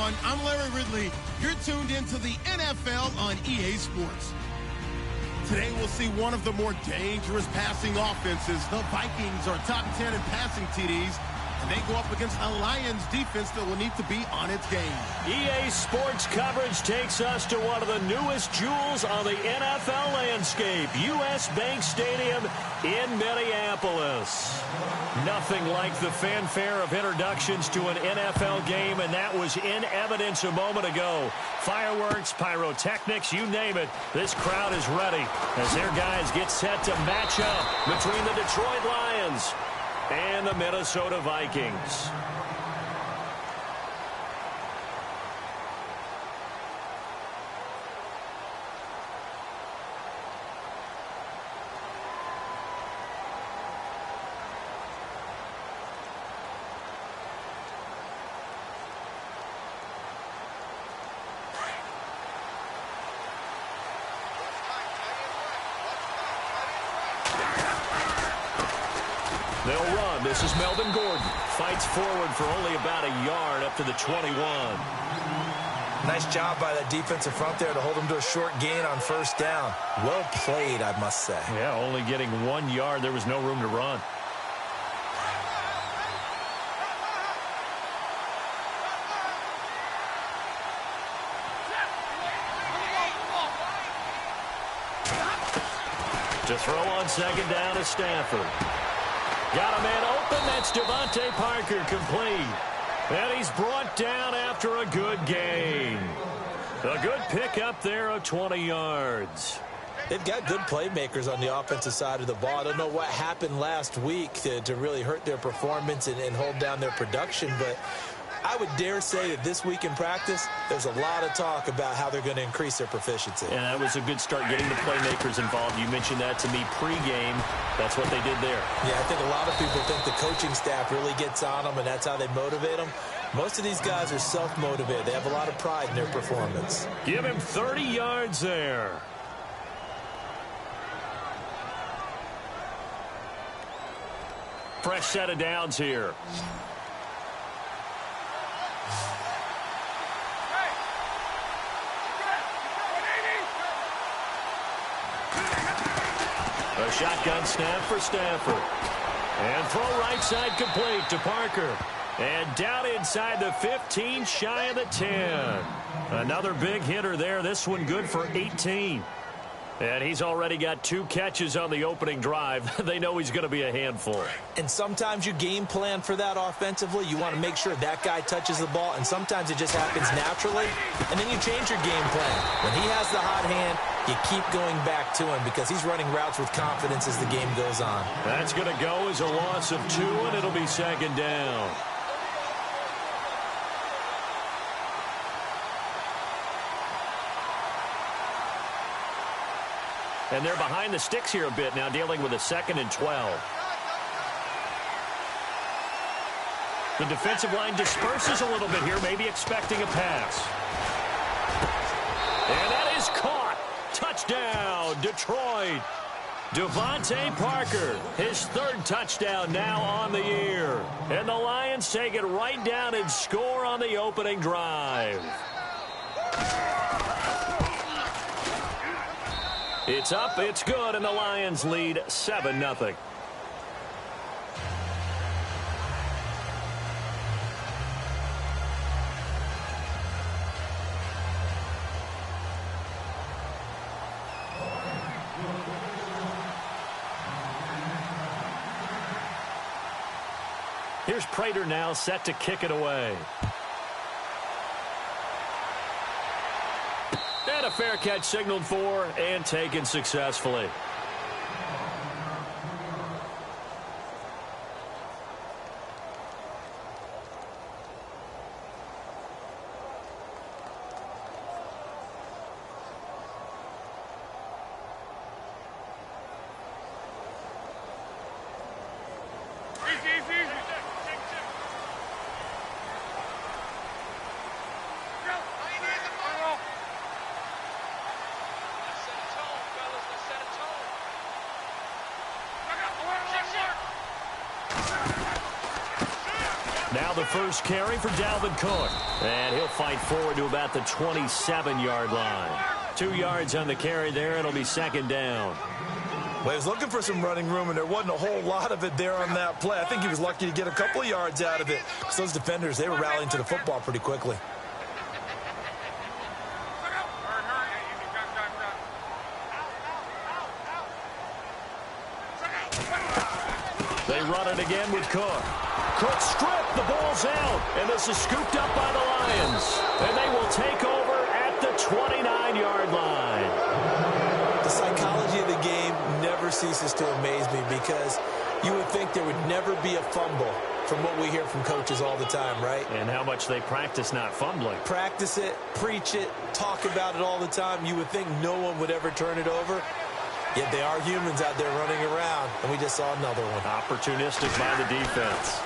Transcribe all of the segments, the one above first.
everyone. I'm Larry Ridley. You're tuned into the NFL on EA Sports. Today we'll see one of the more dangerous passing offenses. The Vikings are top 10 in passing TDs, and they go up against a Lions defense that will need to be on its game. EA Sports coverage takes us to one of the newest jewels on the NFL landscape, US Bank Stadium in Minneapolis. Nothing like the fanfare of introductions to an NFL game, and that was in evidence a moment ago. Fireworks, pyrotechnics, you name it. This crowd is ready as their guys get set to match up between the Detroit Lions and the Minnesota Vikings. They'll run. This is Melvin Gordon. Fights forward for only about a yard up to the 21. Nice job by that defensive front there to hold him to a short gain on first down. Well played, I must say. Yeah, only getting 1 yard. There was no room to run. To throw on second down is Stafford. Got a man open. That's Devontae Parker, complete. And he's brought down after a good gain. A good pickup there of 20 yards. They've got good playmakers on the offensive side of the ball. I don't know what happened last week to really hurt their performance and hold down their production, but I would dare say that this week in practice, there's a lot of talk about how they're going to increase their proficiency. And that was a good start, getting the playmakers involved. You mentioned that to me pregame. That's what they did there. Yeah, I think a lot of people think the coaching staff really gets on them, and that's how they motivate them. Most of these guys are self-motivated. They have a lot of pride in their performance. Give him 30 yards there. Fresh set of downs here. A shotgun snap for Stafford. And throw right side complete to Parker. And down inside the 15, shy of the 10. Another big hitter there. This one good for 18. And he's already got 2 catches on the opening drive. They know he's going to be a handful. And sometimes you game plan for that offensively. You want to make sure that guy touches the ball, and sometimes it just happens naturally. And then you change your game plan. When he has the hot hand, you keep going back to him because he's running routes with confidence as the game goes on. That's going to go as a loss of 2, and it'll be second down. And they're behind the sticks here a bit now, dealing with a 2nd and 12. The defensive line disperses a little bit here, maybe expecting a pass. And that is caught. Touchdown, Detroit. Devontae Parker, his 3rd touchdown now on the year. And the Lions take it right down and score on the opening drive. It's up, it's good, and the Lions lead 7-0. Here's Prater now set to kick it away. And a fair catch signaled for and taken successfully. Set a tone, fellas. Let's set a tone. Now the first carry for Dalvin Cook. And he'll fight forward to about the 27-yard line. 2 yards on the carry there. It'll be second down. Well, he was looking for some running room, and there wasn't a whole lot of it there on that play. I think he was lucky to get a couple of yards out of it, because those defenders, they were rallying to the football pretty quickly. They run it again with Cook. Cook stripped. The ball's out. And this is scooped up by the Lions. And they will take over at the 29-yard line. The psychology of the game never ceases to amaze me, because you would think there would never be a fumble from what we hear from coaches all the time, right? And how much they practice not fumbling. Practice it, preach it, talk about it all the time. You would think no one would ever turn it over. Yet they are humans out there running around, and we just saw another one. Opportunistic by the defense.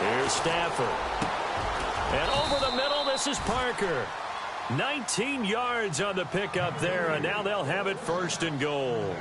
Here's Stafford. And over the middle, this is Parker. 19 yards on the pickup there, and now they'll have it first and goal.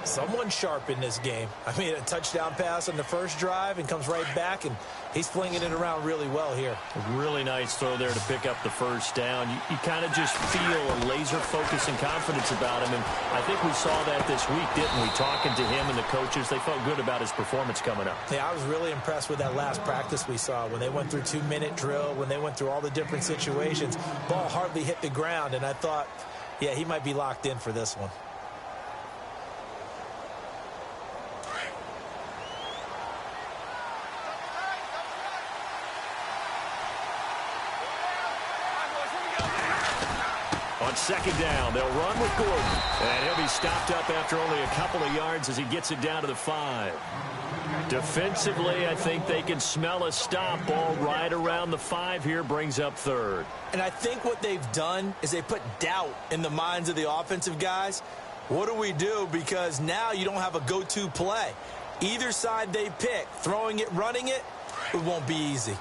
Someone sharp in this game. I mean, a touchdown pass on the first drive and comes right back, and he's flinging it around really well here. A really nice throw there to pick up the first down. You kind of just feel a laser focus and confidence about him, and I think we saw that this week, didn't we? Talking to him and the coaches, they felt good about his performance coming up. Yeah, I was really impressed with that last practice we saw when they went through 2-minute drill, when they went through all the different situations. Ball hardly hit the ground, and I thought, yeah, he might be locked in for this one. On second down, they'll run with Gordon. And he'll be stopped up after only a couple of yards as he gets it down to the 5. Defensively, I think they can smell a stop. Ball right around the 5 here, brings up third. And I think what they've done is they put doubt in the minds of the offensive guys. What do we do? Because now you don't have a go-to play. Either side they pick, throwing it, running it, it won't be easy.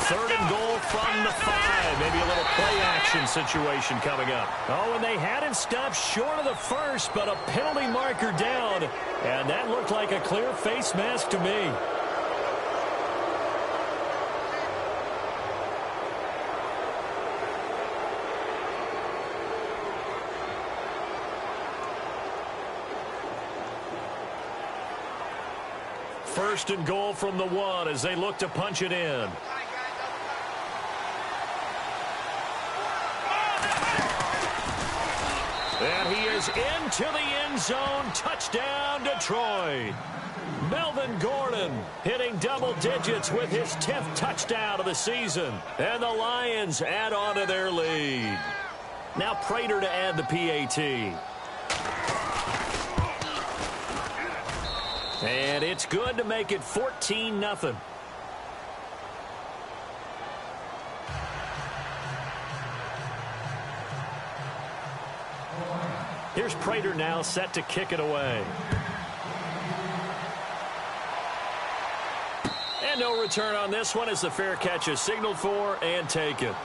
Third and goal from the 5. Maybe a little play-action situation coming up. Oh, and they had him stopped short of the first, but a penalty marker down. And that looked like a clear face mask to me. First and goal from the 1 as they look to punch it in. And he is into the end zone. Touchdown, Detroit. Melvin Gordon hitting double digits with his 10th touchdown of the season. And the Lions add on to their lead. Now Prater to add the PAT. And it's good to make it 14-0. Here's Prater now set to kick it away. And no return on this one as the fair catch is signaled for and taken.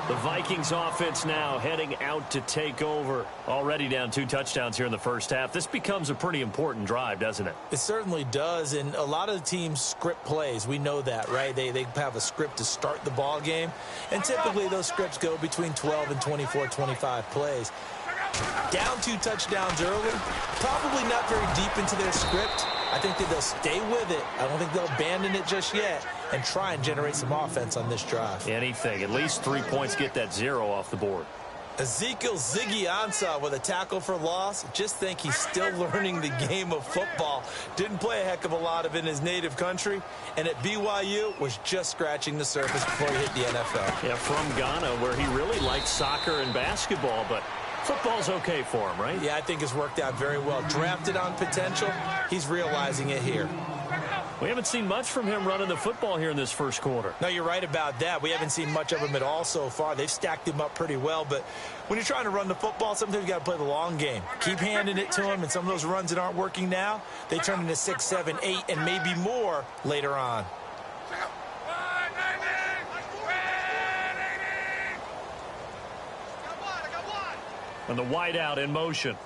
The Vikings offense now heading out to take over. Already down 2 touchdowns here in the first half. This becomes a pretty important drive, doesn't it? It certainly does, and a lot of teams script plays. We know that, right? They have a script to start the ball game, and typically those scripts go between 12 and 24, 25 plays. Down 2 touchdowns early, probably not very deep into their script. I think that they'll stay with it. I don't think they'll abandon it just yet and try and generate some offense on this drive. Anything. At least 3 points, get that 0 off the board. Ezekiel Ziggy Ansah with a tackle for loss. Just think he's still learning the game of football. Didn't play a heck of a lot of it in his native country. And at BYU was just scratching the surface before he hit the NFL. Yeah, from Ghana, where he really liked soccer and basketball, but football's okay for him, right? Yeah, I think it's worked out very well. Drafted on potential, he's realizing it here. We haven't seen much from him running the football here in this first quarter. No, you're right about that. We haven't seen much of him at all so far. They've stacked him up pretty well, but when you're trying to run the football, sometimes you got to play the long game. Keep handing it to him, and some of those runs that aren't working now, they turn into 6, 7, 8, and maybe more later on. And the wideout in motion.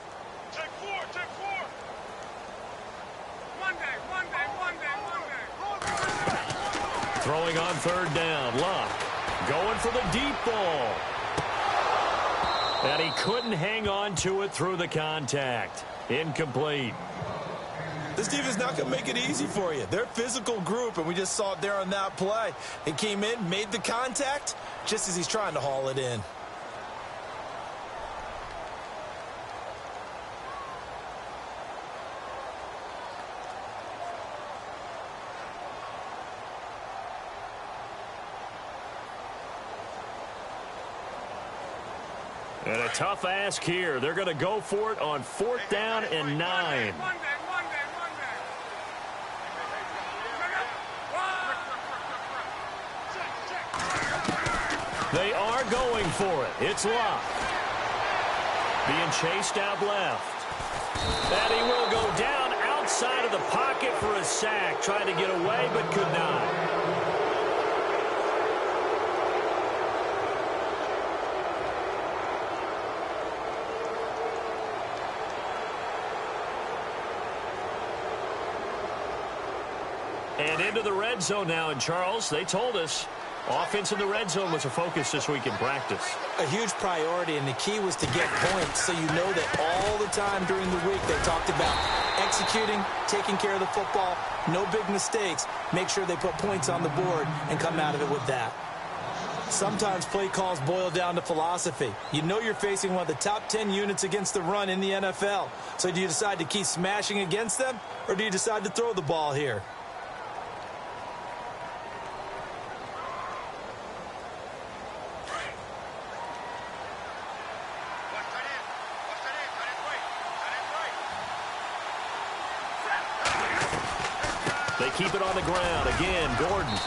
Throwing on third down. Luck going for the deep ball. And he couldn't hang on to it through the contact. Incomplete. This defense is not going to make it easy for you. They're a physical group, and we just saw it there on that play. He came in, made the contact, just as he's trying to haul it in. And a tough ask here. They're going to go for it on 4th down and 9. They are going for it. It's Luck. Being chased out left. And he will go down outside of the pocket for a sack. Trying to get away, but could not. And into the red zone now. And, Charles, they told us offense in the red zone was a focus this week in practice. A huge priority, and the key was to get points. So you know that all the time during the week they talked about executing, taking care of the football, no big mistakes. Make sure they put points on the board and come out of it with that. Sometimes play calls boil down to philosophy. You know you're facing one of the top 10 units against the run in the NFL. So do you decide to keep smashing against them, or do you decide to throw the ball here? They keep it on the ground. Again, Gordon.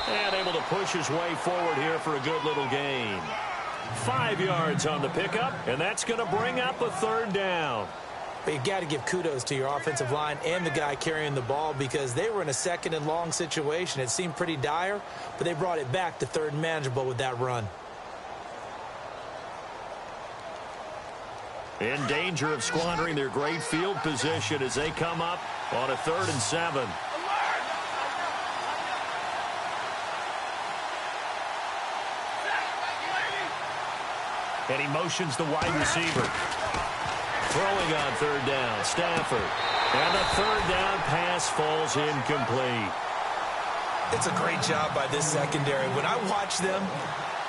And able to push his way forward here for a good little gain. 5 yards on the pickup, and that's going to bring up a 3rd down. But you got to give kudos to your offensive line and the guy carrying the ball, because they were in a 2nd and long situation. It seemed pretty dire, but they brought it back to 3rd and manageable with that run. In danger of squandering their great field position as they come up on a 3rd and 7. And he motions the wide receiver. Throwing on 3rd down, Stafford. And the 3rd down pass falls incomplete. It's a great job by this secondary. When I watch them,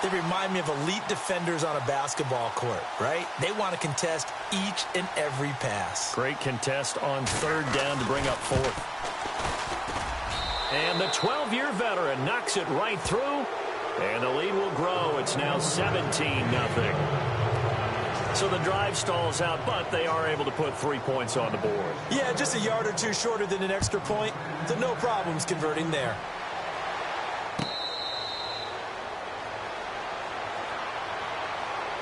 they remind me of elite defenders on a basketball court, right? They want to contest each and every pass. Great contest on 3rd down to bring up 4th. And the 12-year veteran knocks it right through. And the lead will grow. It's now 17-0. So the drive stalls out, but they are able to put 3 points on the board. Yeah, just a yard or two shorter than an extra point. So no problems converting there.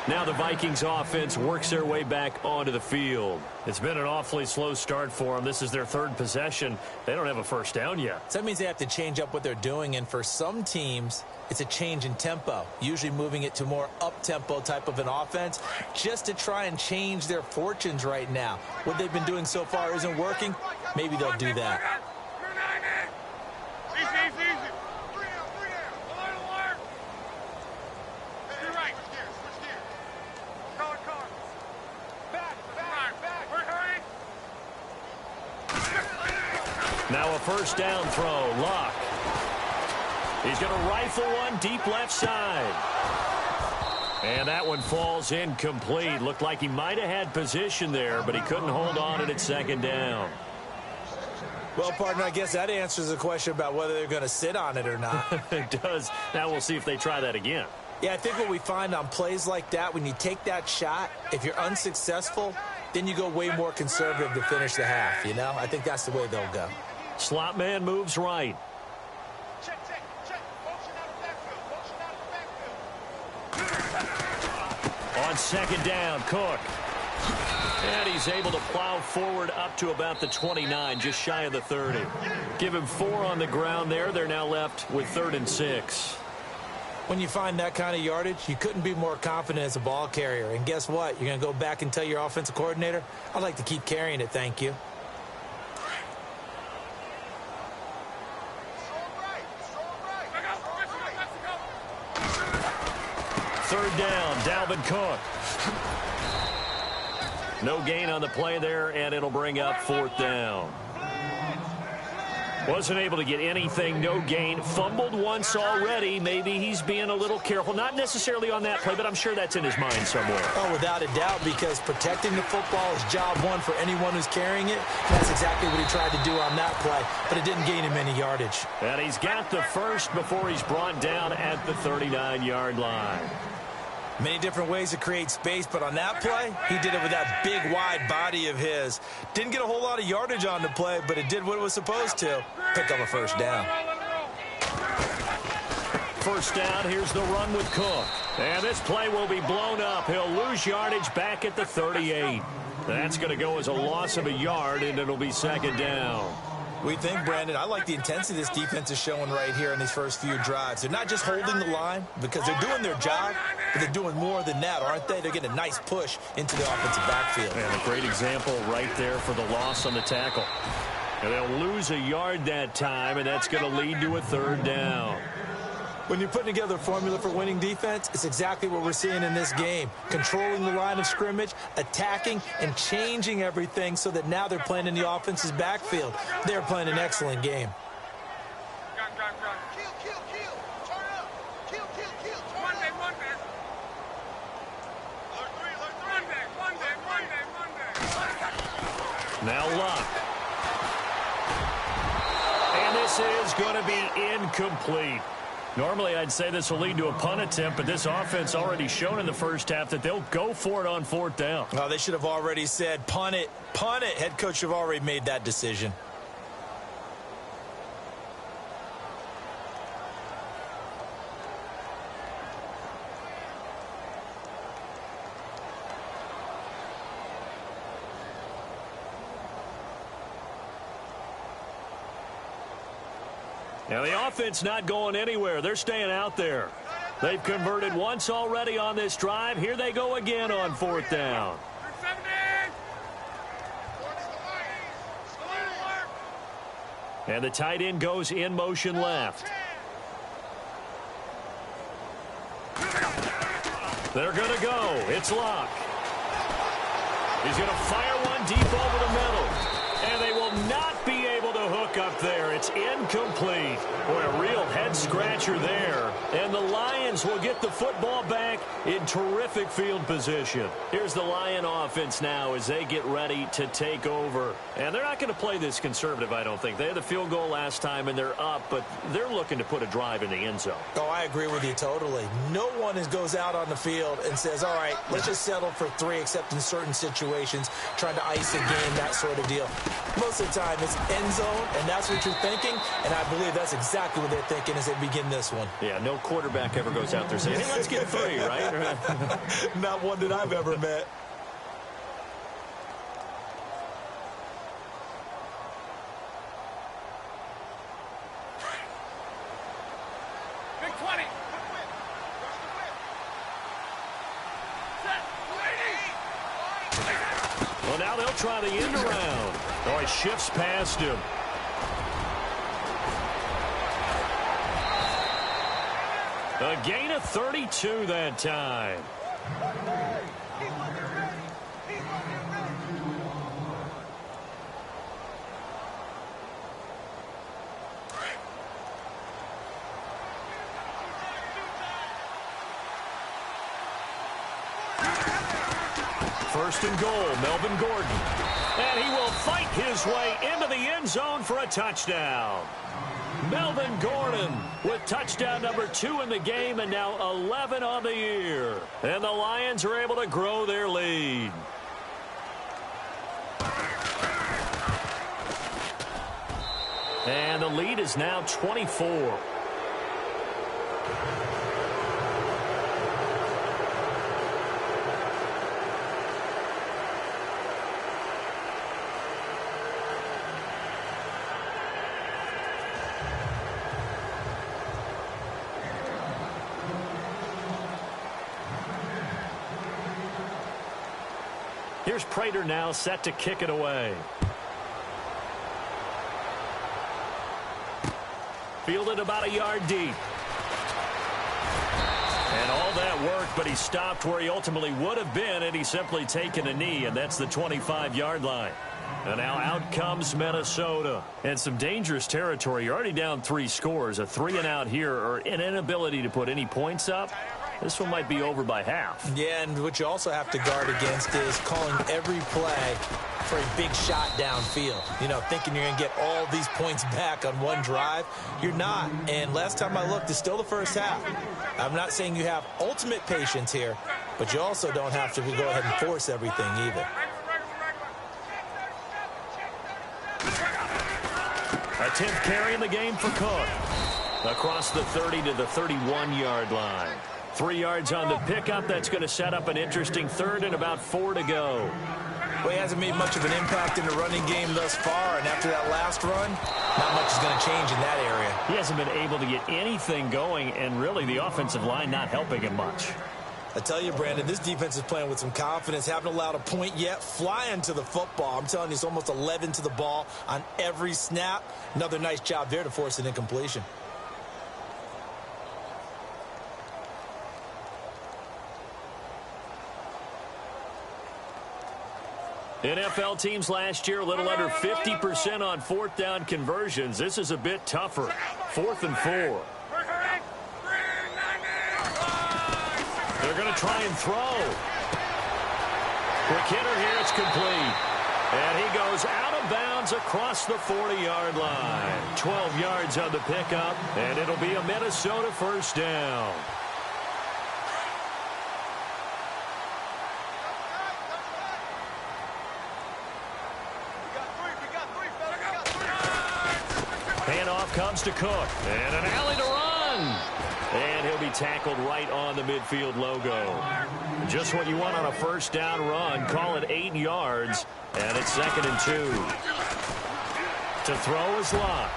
Now the Vikings offense works their way back onto the field. It's been an awfully slow start for them. This is their 3rd possession. They don't have a 1st down yet. So that means they have to change up what they're doing, and for some teams, it's a change in tempo, usually moving it to more up-tempo type of an offense just to try and change their fortunes right now. What they've been doing so far isn't working. Maybe they'll do that. Now a 1st down throw. Luck. He's going to rifle one deep left side. And that one falls incomplete. Looked like he might have had position there, but he couldn't hold on it at 2nd down. Well, partner, I guess that answers the question about whether they're going to sit on it or not. It does. Now we'll see if they try that again. Yeah, I think what we find on plays like that, when you take that shot, if you're unsuccessful, then you go way more conservative to finish the half, you know? I think that's the way they'll go. Slot man moves right. Check. Motion out of backfield. On 2nd down, Cook. And he's able to plow forward up to about the 29, just shy of the 30. Give him 4 on the ground there. They're now left with 3rd and 6. When you find that kind of yardage, you couldn't be more confident as a ball carrier. And guess what? You're going to go back and tell your offensive coordinator, I'd like to keep carrying it, thank you. third down. Dalvin Cook. No gain on the play there, and it'll bring up fourth down. Wasn't able to get anything, no gain. Fumbled once already. Maybe he's being a little careful. Not necessarily on that play, but I'm sure that's in his mind somewhere. Oh, without a doubt, because protecting the football is job one for anyone who's carrying it. That's exactly what he tried to do on that play, but it didn't gain him any yardage. And he's got the first before he's brought down at the 39-yard line. Many different ways to create space, but on that play, he did it with that big, wide body of his. Didn't get a whole lot of yardage on the play, but it did what it was supposed to. Pick up a first down. First down, here's the run with Cook. And this play will be blown up. He'll lose yardage back at the 38. That's going to go as a loss of a yard, and it'll be second down. We think, Brandon, I like the intensity this defense is showing right here in these first few drives. They're not just holding the line because they're doing their job, but they're doing more than that, aren't they? They're getting a nice push into the offensive backfield. And a great example right there for the loss on the tackle. And they'll lose a yard that time, and that's going to lead to a third down. When you're putting together a formula for winning defense, it's exactly what we're seeing in this game. Controlling the line of scrimmage, attacking, and changing everything so that now they're playing in the offense's backfield. They're playing an excellent game. Now Luck. And this is going to be incomplete. Normally, I'd say this will lead to a punt attempt, but this offense already shown in the first half that they'll go for it on fourth down. Oh, they should have already said, punt it, punt it. Head coach should have already made that decision. Now, the offense not going anywhere. They're staying out there. They've converted once already on this drive. Here they go again on fourth down. And the tight end goes in motion left. They're going to go. It's Luck. He's going to fire one deep over the middle. And they will not be able to hook up there. It's incomplete. Boy, a real head-scratcher there. And the Lions will get the football back in terrific field position. Here's the Lion offense now as they get ready to take over. And they're not going to play this conservative, I don't think. They had the field goal last time, and they're up, but they're looking to put a drive in the end zone. Oh, I agree with you totally. No one goes out on the field and says, all right, let's just settle for 3, except in certain situations, trying to ice a game, that sort of deal. Most of the time, it's end zone, and that's what you're thinking, and I believe that's exactly what they're thinking as they begin this one. Yeah, no quarterback ever goes out there saying, hey, let's get 3, right? Not one that I've ever met. Big 20. Well, now they'll try the end around. Oh, he shifts past him. A gain of 32 that time. First and goal, Melvin Gordon. And he will fight his way into the end zone for a touchdown. Melvin Gordon with touchdown number 2 in the game and now 11 on the year. And the Lions are able to grow their lead. And the lead is now 24. Here's Prater now set to kick it away. Fielded about a yard deep. And all that that work, but he stopped where he ultimately would have been, and he's simply taken a knee, and that's the 25-yard line. And now out comes Minnesota. And some dangerous territory. You're already down 3 scores. A 3-and-out here, or an inability to put any points up. This one might be over by half. Yeah, and what you also have to guard against is calling every play for a big shot downfield. You know, thinking you're going to get all these points back on one drive. You're not. And last time I looked, it's still the first half. I'm not saying you have ultimate patience here, but you also don't have to go ahead and force everything either. A 10th carry in the game for Cook. Across the 30 to the 31-yard line. 3 yards on the pickup. That's going to set up an interesting third and about 4 to go. Well, he hasn't made much of an impact in the running game thus far, and after that last run, not much is going to change in that area. He hasn't been able to get anything going, and really the offensive line not helping him much. I tell you, Brandon, this defense is playing with some confidence. Haven't allowed a point yet. Flying to the football. I'm telling you, it's almost 11 to the ball on every snap. Another nice job there to force an incompletion. NFL teams last year a little under 50% on 4th down conversions. This is a bit tougher. 4th and 4. They're going to try and throw. Quick hitter here. It's complete. And he goes out of bounds across the 40-yard line. 12 yards on the pickup, and it'll be a Minnesota first down. Handoff comes to Cook. And an alley to run. And he'll be tackled right on the midfield logo. Just what you want on a first down run. Call it 8 yards. And it's 2nd and 2. To throw is Locke.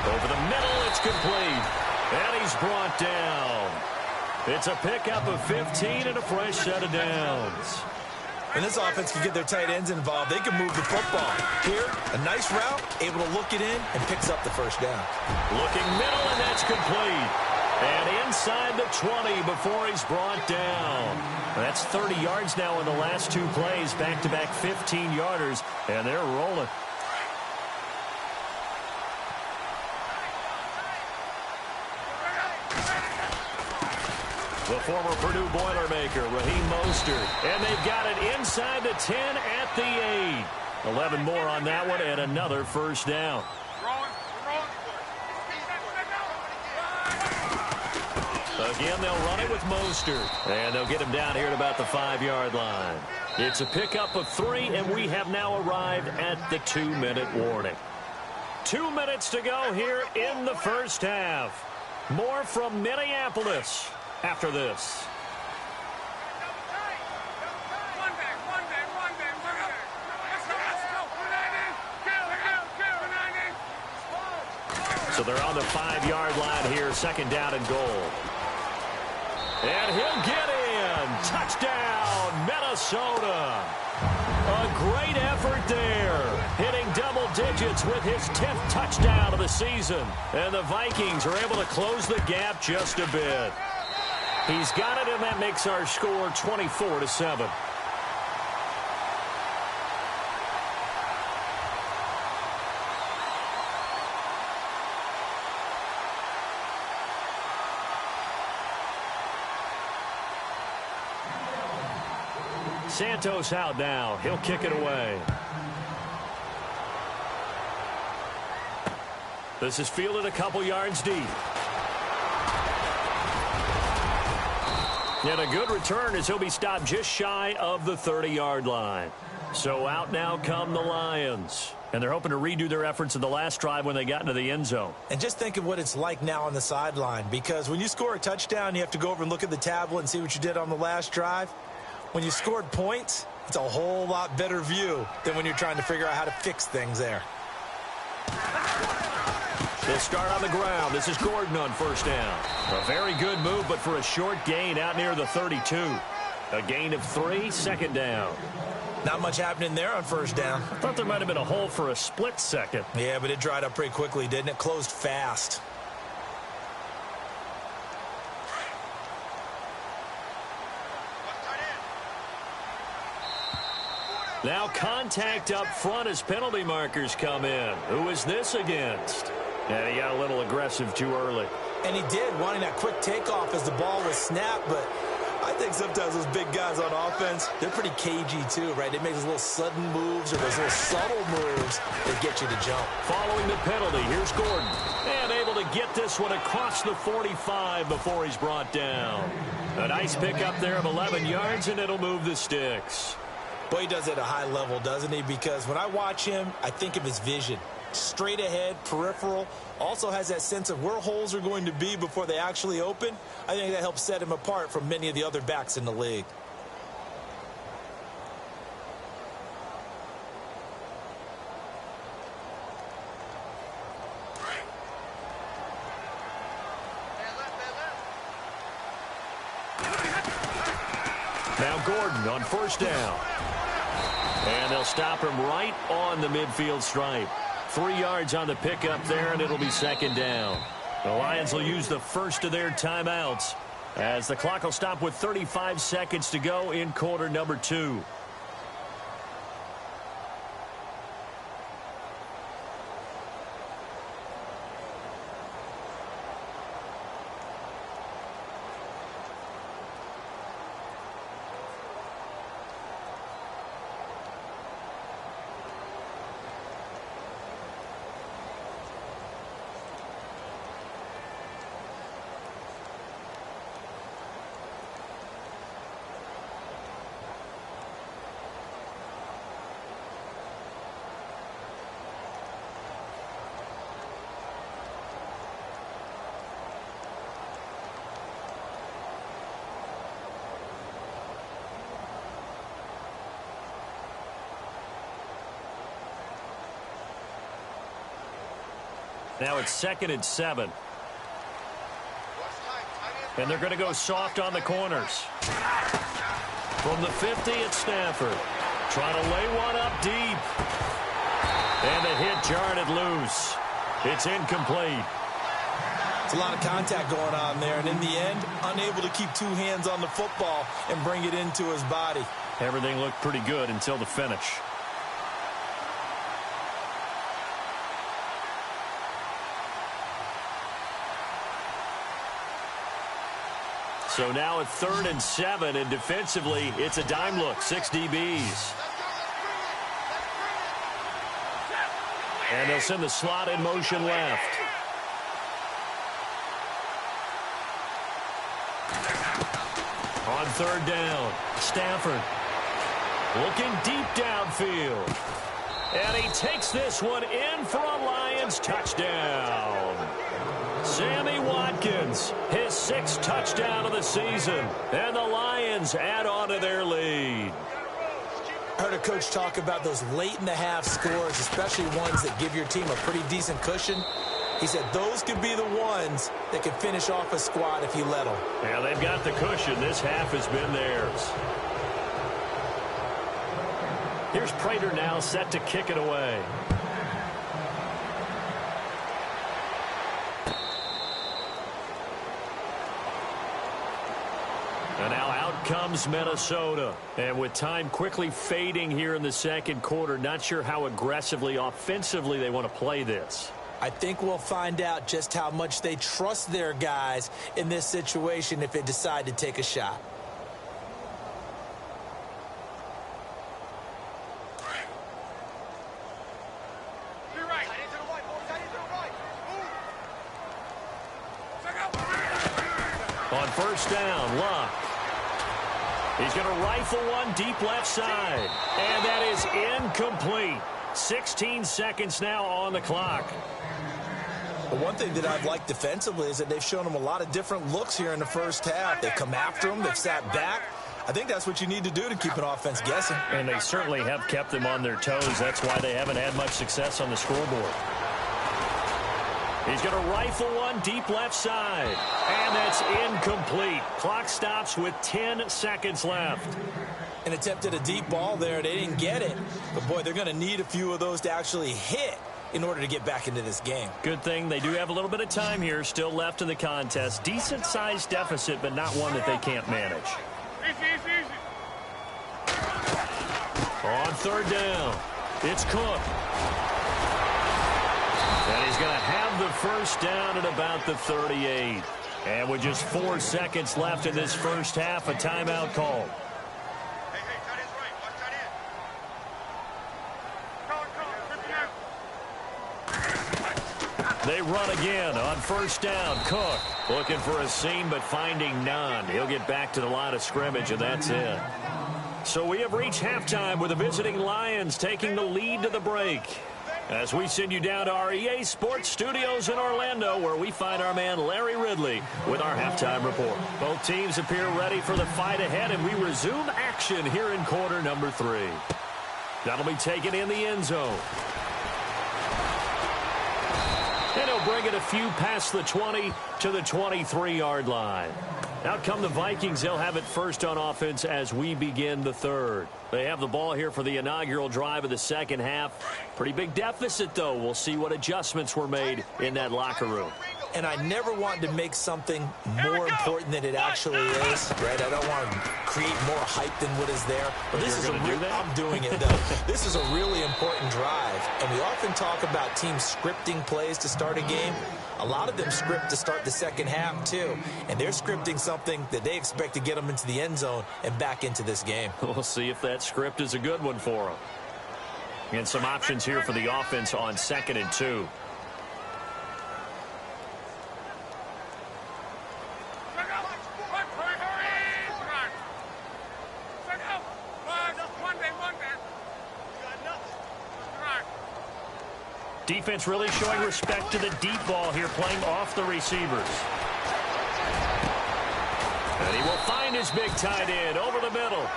Over the middle, it's complete. And he's brought down. It's a pickup of 15 and a fresh set of downs. When this offense can get their tight ends involved, they can move the football. Here, a nice route, able to look it in, and picks up the first down. Looking middle, and that's complete. And inside the 20 before he's brought down. That's 30 yards now in the last 2 plays, back-to-back 15-yarders, and they're rolling. The former Purdue Boilermaker, Raheem Mostert. And they've got it inside the 10 at the 8. 11 more on that one, and another first down. Again, they'll run it with Mostert. And they'll get him down here at about the 5-yard line. It's a pickup of 3, and we have now arrived at the 2-minute warning. 2 minutes to go here in the first half. More from Minneapolis after this. So they're on the 5-yard line here, 2nd down and goal. And he'll get in. Touchdown, Minnesota. A great effort there. Hitting double digits with his 10th touchdown of the season. And the Vikings are able to close the gap just a bit. He's got it, and that makes our score 24-7. Santos out now. He'll kick it away. This is fielded a couple yards deep. And a good return as he'll be stopped just shy of the 30-yard line. So out now come the Lions. And they're hoping to redo their efforts in the last drive when they got into the end zone. And just think of what it's like now on the sideline. Because when you score a touchdown, you have to go over and look at the tablet and see what you did on the last drive. When you scored points, it's a whole lot better view than when you're trying to figure out how to fix things there. They'll start on the ground. This is Gordon on first down. A very good move, but for a short gain out near the 32. A gain of 3, 2nd down. Not much happening there on first down. I thought there might have been a hole for a split second. Yeah, but it dried up pretty quickly, didn't it? Closed fast. Now contact up front as penalty markers come in. Who is this against? And he got a little aggressive too early. And he did, wanting that quick takeoff as the ball was snapped, but I think sometimes those big guys on offense, they're pretty cagey too, right? They make those little sudden moves or those little subtle moves that get you to jump. Following the penalty, here's Gordon. And able to get this one across the 45 before he's brought down. A nice pickup there of 11 yards, and it'll move the sticks. Boy, he does it at a high level, doesn't he? Because when I watch him, I think of his vision. Straight ahead, peripheral, also has that sense of where holes are going to be before they actually open. I think that helps set him apart from many of the other backs in the league. Now Gordon on first down. And they'll stop him right on the midfield stripe. 3 yards on the pickup there, and it'll be second down. The Lions will use the first of their timeouts as the clock will stop with 35 seconds to go in quarter number 2. Now it's 2nd and 7. And they're going to go soft on the corners. From the 50, it's Stafford. Trying to lay one up deep. And the hit jarred it loose. It's incomplete. It's a lot of contact going on there, and in the end, unable to keep two hands on the football and bring it into his body. Everything looked pretty good until the finish. So now at 3rd and 7, and defensively, it's a dime look, 6 DBs. And they'll send the slot in motion left. On 3rd down, Stafford looking deep downfield. And he takes this one in for a Lions touchdown. Sammy Watkins, his 6th touchdown of the season. And the Lions add on to their lead. I heard a coach talk about those late-in-the-half scores, especially ones that give your team a pretty decent cushion. He said those could be the ones that could finish off a squad if you let them. Yeah, they've got the cushion. This half has been theirs. Here's Prater now set to kick it away. And now out comes Minnesota. And with time quickly fading here in the second quarter, not sure how aggressively, offensively they want to play this. I think we'll find out just how much they trust their guys in this situation if they decide to take a shot. On first down, Luck. He's going to rifle one deep left side. And that is incomplete. 16 seconds now on the clock. The one thing that I've liked defensively is that they've shown them a lot of different looks here in the first half. They've come after them. They've sat back. I think that's what you need to do to keep an offense guessing. And they certainly have kept them on their toes. That's why they haven't had much success on the scoreboard. He's going to rifle one deep left side. And that's incomplete. Clock stops with 10 seconds left. An attempt at a deep ball there. They didn't get it. But, boy, they're going to need a few of those to actually hit in order to get back into this game. Good thing they do have a little bit of time here still left in the contest. Decent-sized deficit, but not one that they can't manage. On third down, it's Cook. And he's going to have the first down at about the 38. And with just 4 seconds left in this first half, a timeout call. They run again on first down. Cook looking for a seam but finding none. He'll get back to the line of scrimmage, and that's it. So we have reached halftime with the visiting Lions taking the lead to the break. As we send you down to our EA Sports Studios in Orlando, where we find our man Larry Ridley with our halftime report. Both teams appear ready for the fight ahead, and we resume action here in quarter number 3. That'll be taken in the end zone. And he'll bring it a few past the 20 to the 23-yard line. Out come the Vikings. They'll have it first on offense as we begin the third. They have the ball here for the inaugural drive of the second half. Pretty big deficit, though. We'll see what adjustments were made in that locker room. And I never want to make something more important than it actually is, right? I don't want to create more hype than what is there. But this is I'm doing it, though. This is a really important drive. And we often talk about teams scripting plays to start a game. A lot of them script to start the second half, too. And they're scripting something that they expect to get them into the end zone and back into this game. We'll see if that script is a good one for them. And some options here for the offense on 2nd and 2. Defense really showing respect to the deep ball here, playing off the receivers. And he will find his big tight end over the middle.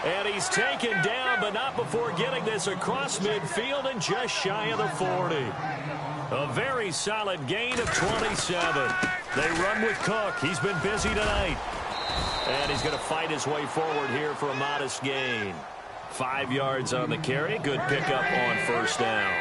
And he's taken down, but not before getting this across midfield and just shy of the 40. A very solid gain of 27. They run with Cook. He's been busy tonight. And he's going to fight his way forward here for a modest gain. 5 yards on the carry. Good pickup on first down.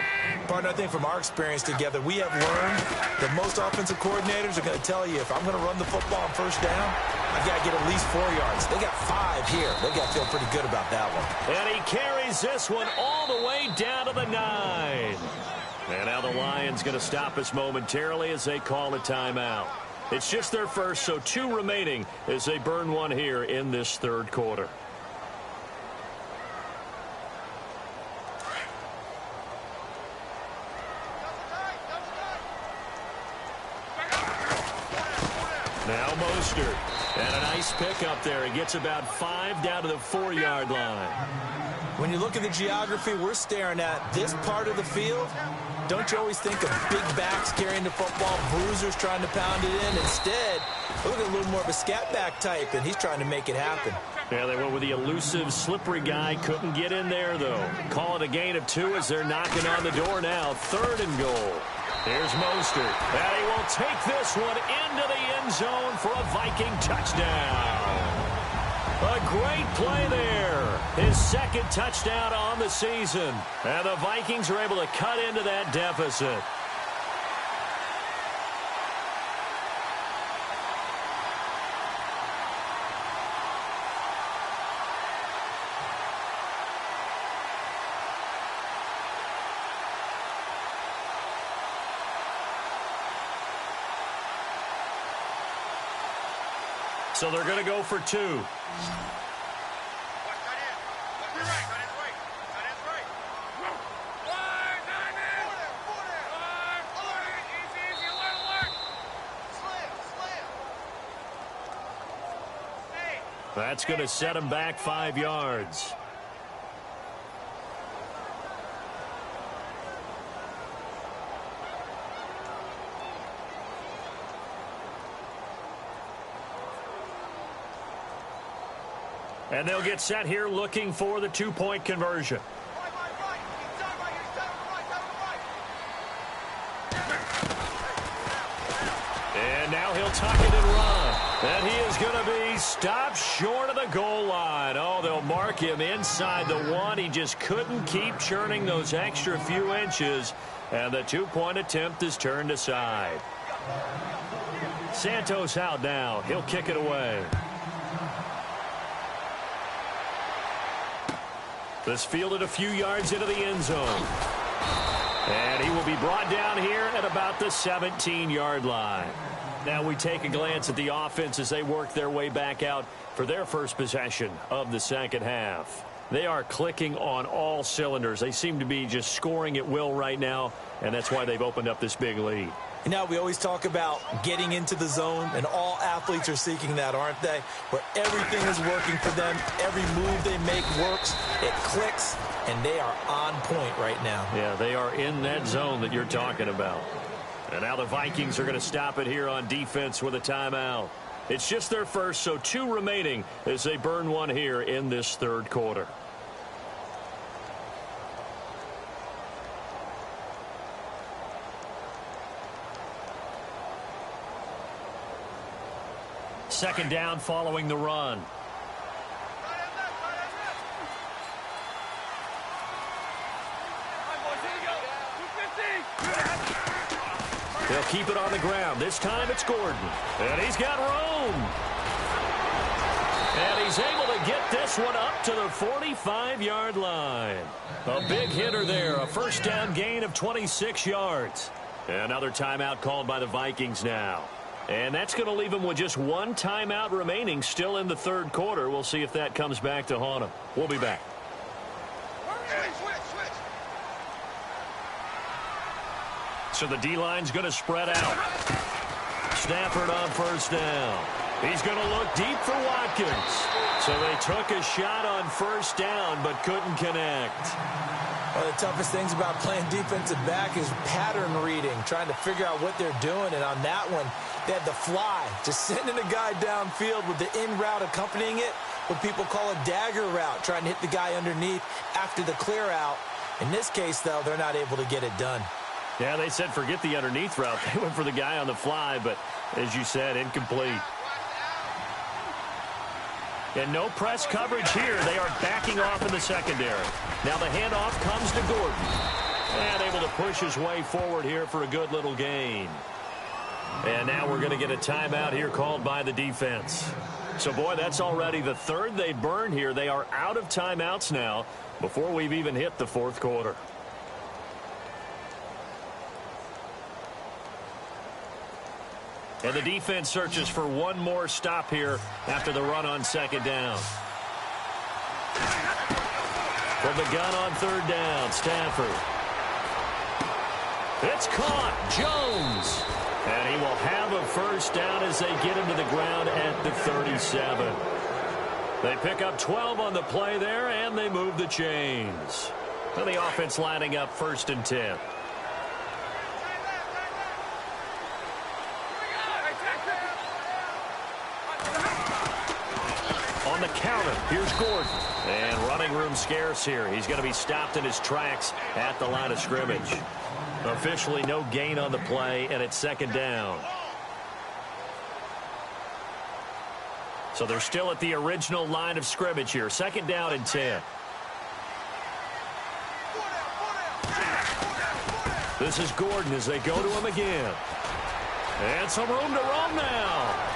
Partner, I think from our experience together, we have learned that most offensive coordinators are going to tell you, if I'm going to run the football on first down, I've got to get at least 4 yards. They got 5 here. They got to feel pretty good about that one. And he carries this one all the way down to the 9. And now the Lions going to stop us momentarily as they call a timeout. It's just their first, so 2 remaining as they burn one here in this third quarter. Now Mostert. And a nice pickup there. He gets about 5 down to the 4-yard line. When you look at the geography we're staring at, this part of the field, don't you always think of big backs carrying the football, bruisers trying to pound it in? Instead, look at a little more of a scat back type, and he's trying to make it happen. Yeah, they went with the elusive, slippery guy. Couldn't get in there, though. Call it a gain of 2 as they're knocking on the door now. 3rd and goal. Here's Mostert. And he will take this one into the end zone for a Viking touchdown. A great play there. His 2nd touchdown on the season. And the Vikings are able to cut into that deficit. So they're going to go for 2. That's going to set him back 5 yards. And they'll get set here looking for the 2-point conversion. And now he'll tuck it and run. And he is going to be stopped short of the goal line. Oh, they'll mark him inside the 1. He just couldn't keep churning those extra few inches. And the 2-point attempt is turned aside. Santos out now. He'll kick it away. This fielded a few yards into the end zone. And he will be brought down here at about the 17-yard line. Now we take a glance at the offense as they work their way back out for their first possession of the second half. They are clicking on all cylinders. They seem to be just scoring at will right now, and that's why they've opened up this big lead. You know, we always talk about getting into the zone, and all athletes are seeking that, aren't they? Where everything is working for them, every move they make works, it clicks, and they are on point right now. Yeah, they are in that zone that you're talking about. And now the Vikings are going to stop it here on defense with a timeout. It's just their first, so 2 remaining as they burn one here in this third quarter. Second down following the run. They'll keep it on the ground. This time it's Gordon. And he's got room. And he's able to get this one up to the 45-yard line. A big hitter there. A first down gain of 26 yards. Another timeout called by the Vikings now. And that's going to leave them with just 1 timeout remaining still in the third quarter. We'll see if that comes back to haunt them. We'll be back. So the D-line's going to spread out. Stafford on first down. He's going to look deep for Watkins. So they took a shot on first down but couldn't connect. One of the toughest things about playing defensive back is pattern reading, trying to figure out what they're doing. And on that one, they had the fly, just sending a guy downfield with the in route accompanying it, what people call a dagger route, trying to hit the guy underneath after the clear out. In this case, though, they're not able to get it done. Yeah, they said forget the underneath route. They went for the guy on the fly, but as you said, incomplete. And no press coverage here. They are backing off in the secondary. Now the handoff comes to Gordon. And able to push his way forward here for a good little gain. And now we're going to get a timeout here called by the defense. So, boy, that's already the third they burn here. They are out of timeouts now before we've even hit the fourth quarter. And the defense searches for one more stop here after the run on second down. From the gun on third down, Stafford. It's caught. Jones. And he will have a first down as they get him to the ground at the 37. They pick up 12 on the play there, and they move the chains. And the offense lining up 1st and 10. On the counter, here's Gordon. And running room scarce here. He's going to be stopped in his tracks at the line of scrimmage. Officially no gain on the play, and it's second down. So they're still at the original line of scrimmage here. Second down and 10. This is Gordon as they go to him again. And some room to roam now.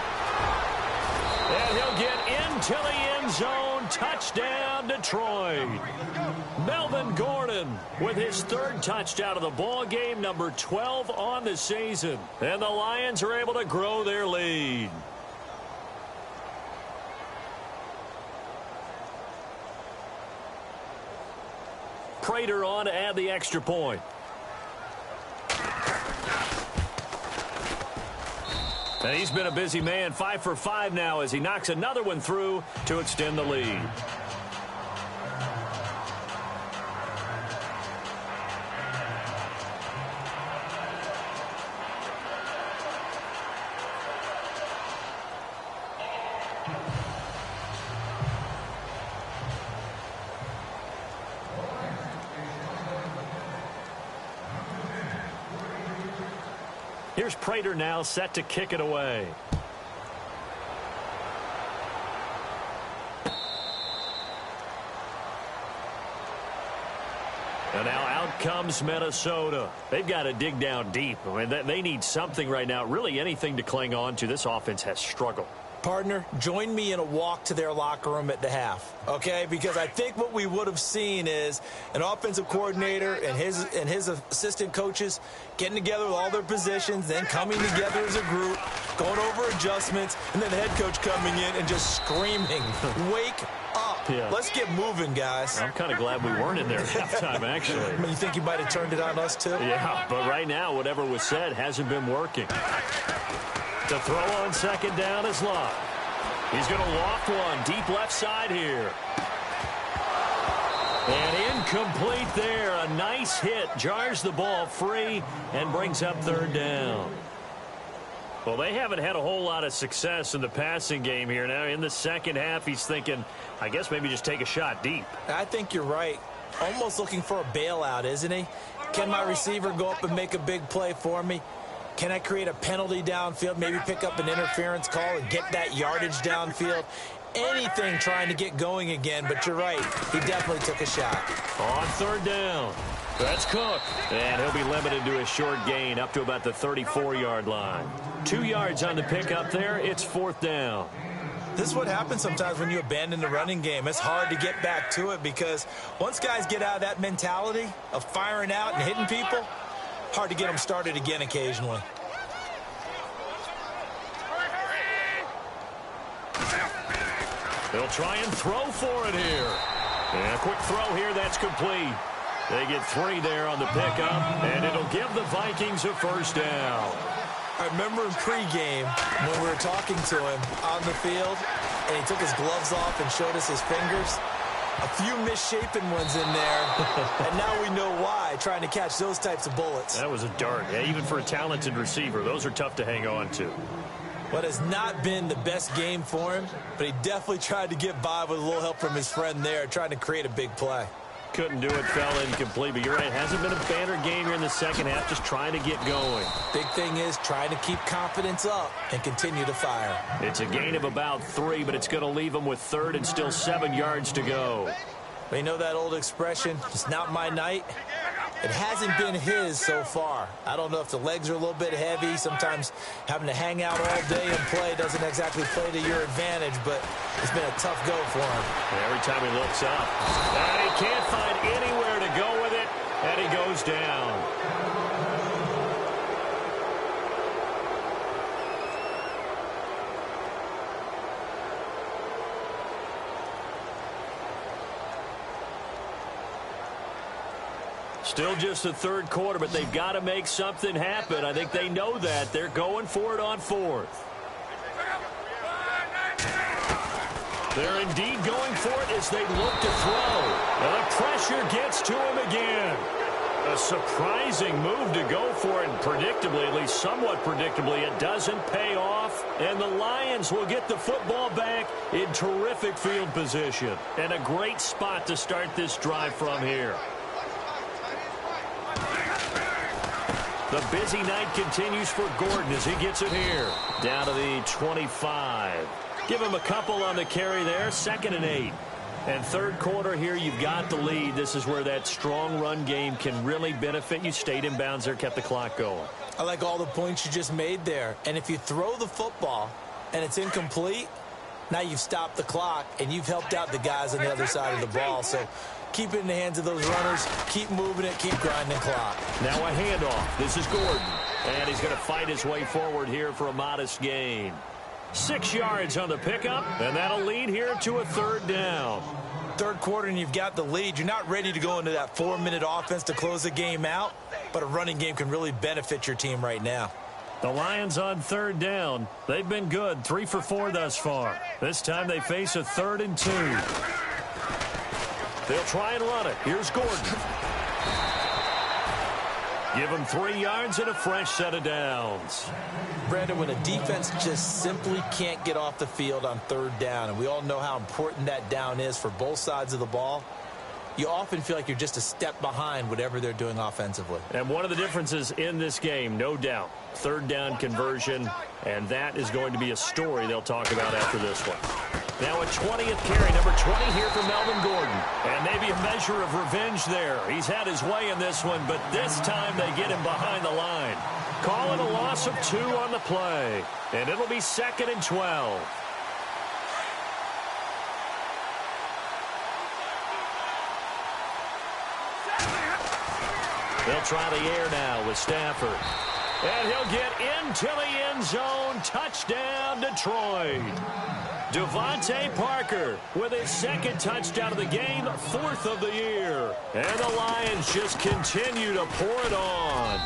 And he'll get into the end zone. Touchdown, Detroit. Melvin Gordon with his 3rd touchdown of the ball game, number 12 on the season. And the Lions are able to grow their lead. Prater on to add the extra point. And he's been a busy man, 5 for 5 now as he knocks another one through to extend the lead. Here's Prater now set to kick it away. And now out comes Minnesota. They've got to dig down deep. I mean, they need something right now, really anything to cling on to. This offense has struggled. Partner, join me in a walk to their locker room at the half, okay? Because I think what we would have seen is an offensive coordinator and his assistant coaches getting together with all their positions, then coming together as a group, going over adjustments, and then the head coach coming in and just screaming, wake up. Yeah. Let's get moving, guys. I'm kind of glad we weren't in there at halftime, actually. I mean, you think you might have turned it on us, too? Yeah, but right now, whatever was said hasn't been working. The throw on second down is Love. He's going to loft one deep left side here. And incomplete there. A nice hit. Jars the ball free and brings up third down. Well, they haven't had a whole lot of success in the passing game here. Now, in the second half, he's thinking, I guess maybe just take a shot deep. I think you're right. Almost looking for a bailout, isn't he? Can my receiver go up and make a big play for me? Can I create a penalty downfield, maybe pick up an interference call and get that yardage downfield? Anything trying to get going again, but you're right. He definitely took a shot. On third down, that's Cook. And he'll be limited to a short gain up to about the 34-yard line. 2 yards on the pickup there. It's fourth down. This is what happens sometimes when you abandon the running game. It's hard to get back to it because once guys get out of that mentality of firing out and hitting people, hard to get them started again occasionally. They'll try and throw for it here. And a quick throw here, that's complete. They get 3 there on the pickup, and it'll give the Vikings a first down. I remember in pregame when we were talking to him on the field, and he took his gloves off and showed us his fingers. A few misshapen ones in there, and now we know why, trying to catch those types of bullets. That was a dart. Yeah, even for a talented receiver, those are tough to hang on to. What has not been the best game for him, but he definitely tried to get by with a little help from his friend there, trying to create a big play. Couldn't do it, fell incomplete, but you're right. Hasn't been a banner game here in the second half, just trying to get going. Big thing is trying to keep confidence up and continue to fire. It's a gain of about 3, but it's going to leave him with third and still 7 yards to go. But you know that old expression, it's not my night? It hasn't been his so far. I don't know if the legs are a little bit heavy. Sometimes having to hang out all day and play doesn't exactly play to your advantage, but it's been a tough go for him. Every time he looks up, and he can't find anywhere to go with it, and he goes down. Still just the third quarter, but they've got to make something happen. I think they know that. They're going for it on fourth. They're indeed going for it as they look to throw. And the pressure gets to him again. A surprising move to go for it, and predictably, at least somewhat predictably, it doesn't pay off. And the Lions will get the football back in terrific field position. And a great spot to start this drive from here. The busy night continues for Gordon as he gets it here. Down to the 25. Give him a couple on the carry there. 2nd and 8. And third quarter here, you've got the lead. This is where that strong run game can really benefit you. Stayed in bounds there, kept the clock going. I like all the points you just made there. And if you throw the football and it's incomplete, now you've stopped the clock and you've helped out the guys on the other side of the ball. So keep it in the hands of those runners. Keep moving it. Keep grinding clock. Now a handoff. This is Gordon. And he's going to fight his way forward here for a modest gain. 6 yards on the pickup, and that'll lead here to a third down. Third quarter, and you've got the lead. You're not ready to go into that 4-minute offense to close the game out, but a running game can really benefit your team right now. The Lions on third down. They've been good, 3 for 4 thus far. This time they face a 3rd and 2. They'll try and run it. Here's Gordon. Give him 3 yards and a fresh set of downs. Brandon, when a defense just simply can't get off the field on third down, and we all know how important that down is for both sides of the ball, you often feel like you're just a step behind whatever they're doing offensively. And one of the differences in this game, no doubt, third down conversion, and that is going to be a story they'll talk about after this one. Now a 20th carry, number 20 here for Melvin Gordon. And maybe a measure of revenge there. He's had his way in this one, but this time they get him behind the line. Calling a loss of 2 on the play. And it'll be 2nd and 12. They'll try the air now with Stafford. And he'll get into the end zone. Touchdown, Detroit. Devontae Parker with his second touchdown of the game, fourth of the year. And the Lions just continue to pour it on.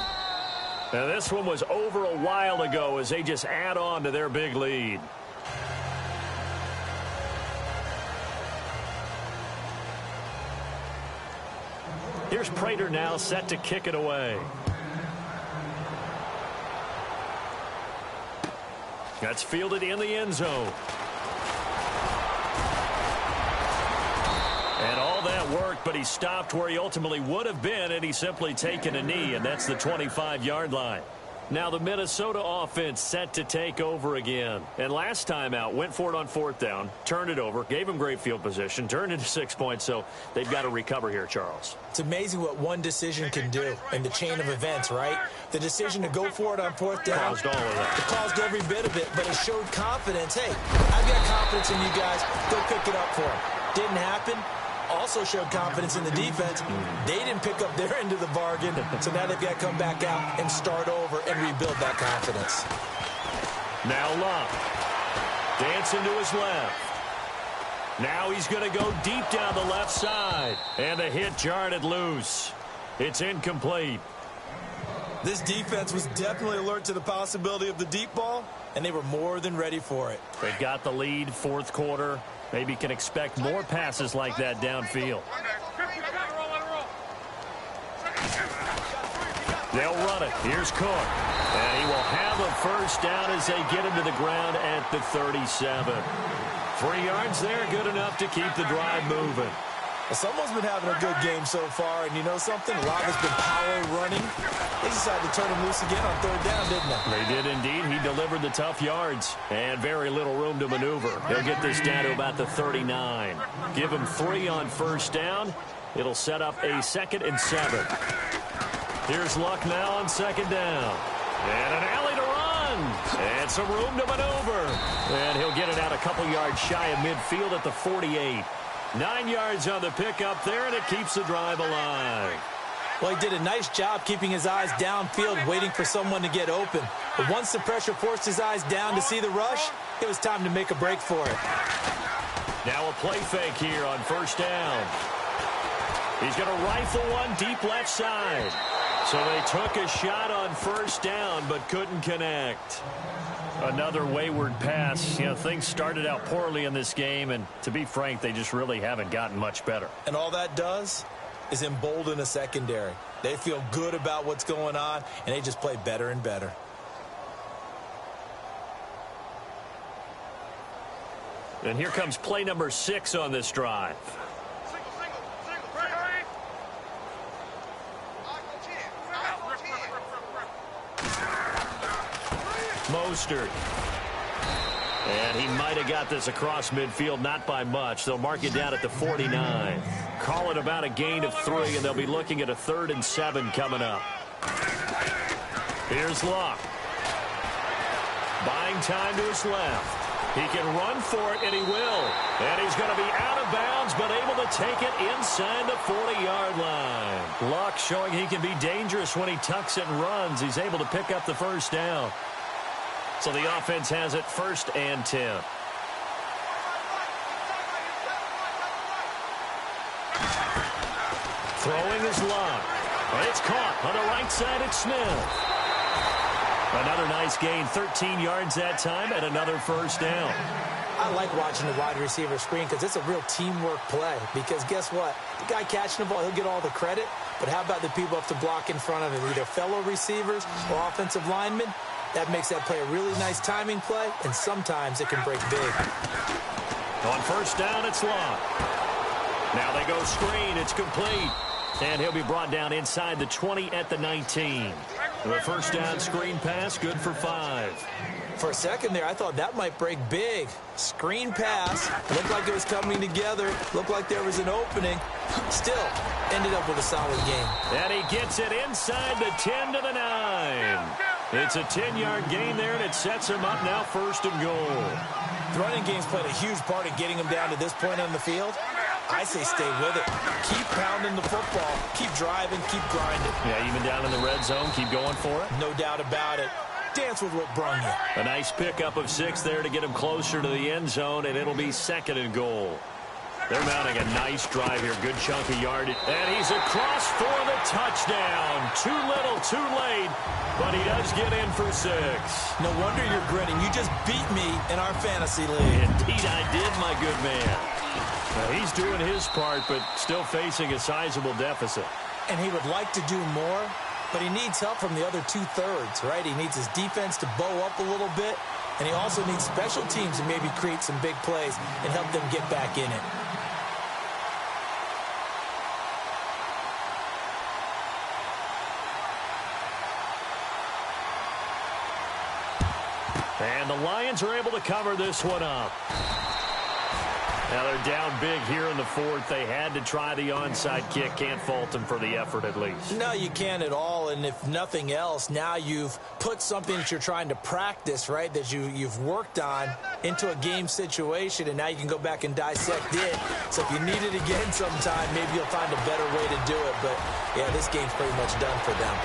Now this one was over a while ago as they just add on to their big lead. Here's Prater now set to kick it away. That's fielded in the end zone. And all that worked, but he stopped where he ultimately would have been, and he's simply taken a knee, and that's the 25-yard line. Now the Minnesota offense set to take over again. And last time out, went for it on fourth down, turned it over, gave him great field position, turned into 6 points, so they've got to recover here, Charles. It's amazing what one decision can do in the chain of events, right? The decision to go for it on fourth down. Caused all of that. It caused every bit of it, but it showed confidence. Hey, I've got confidence in you guys. Go pick it up for him. Didn't happen. Also showed confidence in the defense. They didn't pick up their end of the bargain, so now they've got to come back out and start over and rebuild that confidence. Now Luck. Dancing to his left. Now he's going to go deep down the left side. And the hit jarred it loose. It's incomplete. This defense was definitely alert to the possibility of the deep ball, and they were more than ready for it. They've got the lead, fourth quarter. Maybe can expect more passes like that downfield. They'll run it. Here's Cook. And he will have a first down as they get him to the ground at the 37. 3 yards there, good enough to keep the drive moving. Well, someone's been having a good game so far, and you know something? A lot has been power running. They decided to turn him loose again on third down, didn't they? They did indeed. He delivered the tough yards and very little room to maneuver. He'll get this down to about the 39. Give him 3 on first down. It'll set up a 2nd and 7. Here's Luck now on 2nd down. And an alley to run. And some room to maneuver. And he'll get it out a couple yards shy of midfield at the 48. 9 yards on the pickup there, and it keeps the drive alive. Well, he did a nice job keeping his eyes downfield, waiting for someone to get open. But once the pressure forced his eyes down to see the rush, it was time to make a break for it. Now a play fake here on first down. He's going to rifle one deep left side. So they took a shot on first down, but couldn't connect. Another wayward pass. You know, things started out poorly in this game, and to be frank, they just really haven't gotten much better. And all that does is embolden a secondary. They feel good about what's going on, and they just play better and better. And here comes play number 6 on this drive. Mostert. And he might have got this across midfield, not by much. They'll mark it down at the 49. Call it about a gain of 3, and they'll be looking at a 3rd and 7 coming up. Here's Luck. Buying time to his left. He can run for it, and he will. And he's going to be out of bounds, but able to take it inside the 40-yard line. Luck showing he can be dangerous when he tucks it and runs. He's able to pick up the first down. So the offense has it 1st and 10. Throwing is Luck. And it's caught on the right side at Smith. Another nice gain, 13 yards that time, and another first down. I like watching the wide receiver screen because it's a real teamwork play. Because guess what? The guy catching the ball, he'll get all the credit. But how about the people who have to block in front of him, either fellow receivers or offensive linemen? That makes that play a really nice timing play, and sometimes it can break big. On first down, it's Luck. Now they go screen. It's complete. And he'll be brought down inside the 20 at the 19. The first down screen pass, good for 5. For a second there, I thought that might break big. Screen pass. Looked like it was coming together. Looked like there was an opening. Still, ended up with a solid game. And he gets it inside the 10 to the 9. It's a 10-yard gain there, and it sets him up now 1st and goal. The running game's played a huge part in getting him down to this point on the field. I say stay with it. Keep pounding the football. Keep driving. Keep grinding. Yeah, even down in the red zone, keep going for it. No doubt about it. Dance with what brung you. A nice pickup of 6 there to get him closer to the end zone, and it'll be 2nd and goal. They're mounting a nice drive here. Good chunk of yardage. And he's across for the touchdown. Too little, too late, but he does get in for 6. No wonder you're grinning. You just beat me in our fantasy league. Indeed I did, my good man. Now, he's doing his part, but still facing a sizable deficit. And he would like to do more, but he needs help from the other 2/3, right? He needs his defense to bow up a little bit, and he also needs special teams to maybe create some big plays and help them get back in it. And the Lions are able to cover this one up. Now they're down big here in the 4th. They had to try the onside kick. Can't fault them for the effort at least. No, you can't at all. And if nothing else, now you've put something that you're trying to practice, right, that you've worked on into a game situation, and now you can go back and dissect it. So if you need it again sometime, maybe you'll find a better way to do it. But, yeah, this game's pretty much done for them.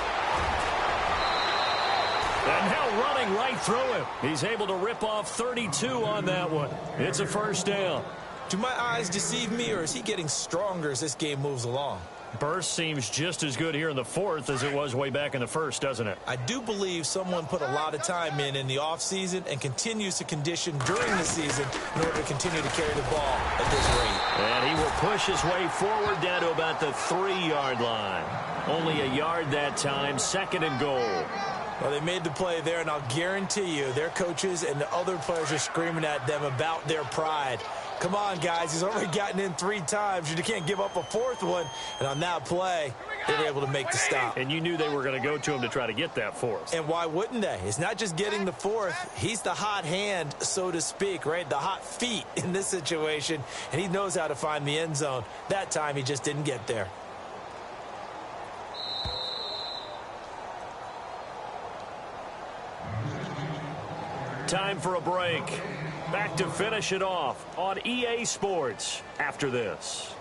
And now running right through him. He's able to rip off 32 on that one. It's a 1st down. Do my eyes deceive me, or is he getting stronger as this game moves along? Burst seems just as good here in the 4th as it was way back in the 1st, doesn't it? I do believe someone put a lot of time in the offseason and continues to condition during the season in order to continue to carry the ball at this rate. And he will push his way forward down to about the 3-yard line. Only a yard that time, 2nd and goal. Well, they made the play there, and I'll guarantee you their coaches and the other players are screaming at them about their pride. Come on, guys. He's already gotten in 3 times. You can't give up a 4th one. And on that play, they were able to make the stop. And you knew they were going to go to him to try to get that 4th. And why wouldn't they? It's not just getting the 4th. He's the hot hand, so to speak, right? The hot feet in this situation. And he knows how to find the end zone. That time, he just didn't get there. Time for a break. Back to finish it off on EA Sports after this.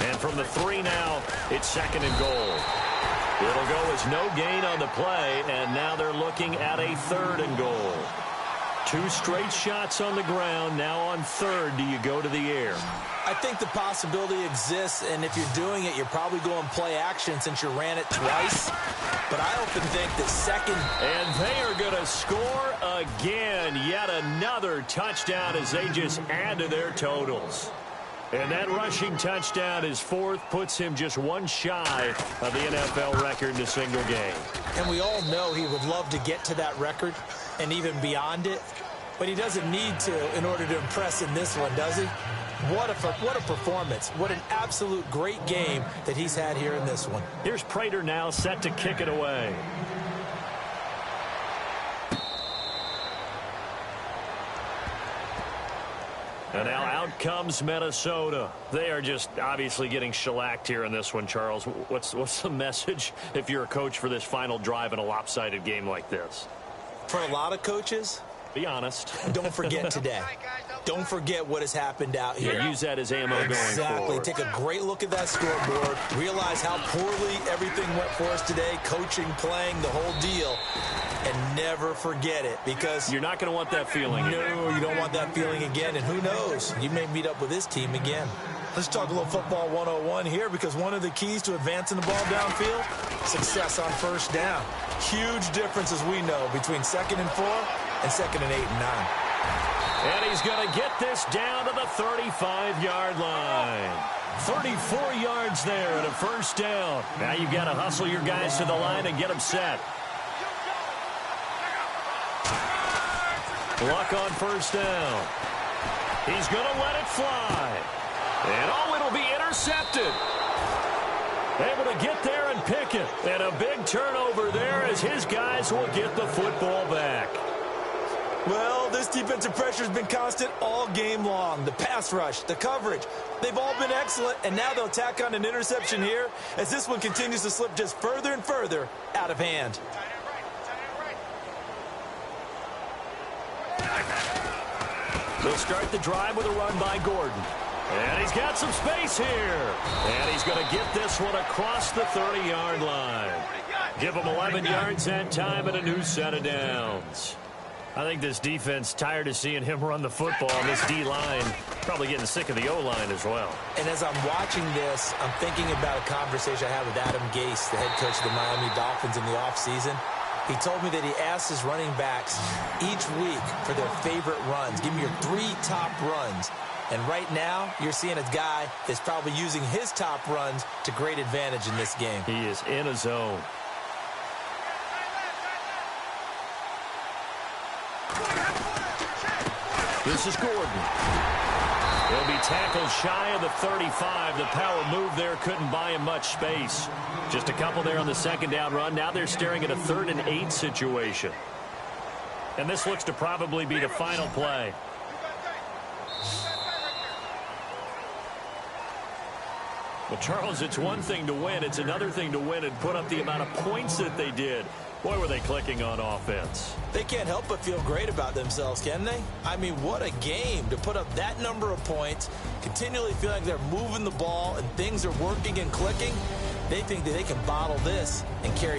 And from the 3 now, it's 2nd and goal. It'll go as no gain on the play, and now they're looking at a 3rd and goal. 2 straight shots on the ground. Now on 3rd, do you go to the air? I think the possibility exists, and if you're doing it, you're probably going play action since you ran it twice. But I often think that 2nd... And they are going to score again. Yet another touchdown as they just add to their totals. And that rushing touchdown, his 4th, puts him just 1 shy of the NFL record in a single game. And we all know he would love to get to that record and even beyond it. But he doesn't need to in order to impress in this one, does he? What a performance. What an absolute great game that he's had here in this one. Here's Prater now set to kick it away. And now out comes Minnesota. They are just obviously getting shellacked here in this one, Charles. What's the message if you're a coach for this final drive in a lopsided game like this? For a lot of coaches, be honest. Don't forget today. Don't forget what has happened out here. Yeah, use that as ammo going forward. Exactly. Take a great look at that scoreboard. Realize how poorly everything went for us today. Coaching, playing, the whole deal. And never forget it, because you're not going to want that feeling. No, you don't want that feeling again. And who knows? You may meet up with this team again. Let's talk a little football 101 here, because one of the keys to advancing the ball downfield, success on 1st down. Huge difference, as we know, between 2nd and 4 and 2nd and 8 and 9. And he's going to get this down to the 35-yard line. 34 yards there and a 1st down. Now you've got to hustle your guys to the line and get them set. Luck on 1st down. He's going to let it fly. And it'll be intercepted. Able to get there and pick it. And a big turnover there as his guys will get the football back. Well, this defensive pressure has been constant all game long. The pass rush, the coverage, they've all been excellent, and now they'll tack on an interception here as this one continues to slip just further and further out of hand. They'll start the drive with a run by Gordon. And he's got some space here. And he's going to get this one across the 30-yard line. Give him 11 yards that time and a new set of downs. I think this defense tired of seeing him run the football. This D-line probably getting sick of the O-line as well. And as I'm watching this, I'm thinking about a conversation I had with Adam Gase, the head coach of the Miami Dolphins in the offseason. He told me that he asked his running backs each week for their favorite runs. Give me your 3 top runs. And right now, you're seeing a guy that's probably using his top runs to great advantage in this game. He is in a zone. This is Gordon. He'll be tackled shy of the 35. The power move there couldn't buy him much space. Just a couple there on the second down run. Now they're staring at a 3rd and 8 situation. And this looks to probably be the final play. Well, Charles, it's one thing to win. It's another thing to win and put up the amount of points that they did. Boy, were they clicking on offense. They can't help but feel great about themselves, can they? I mean, what a game to put up that number of points, continually feel like they're moving the ball and things are working and clicking. They think that they can bottle this and carry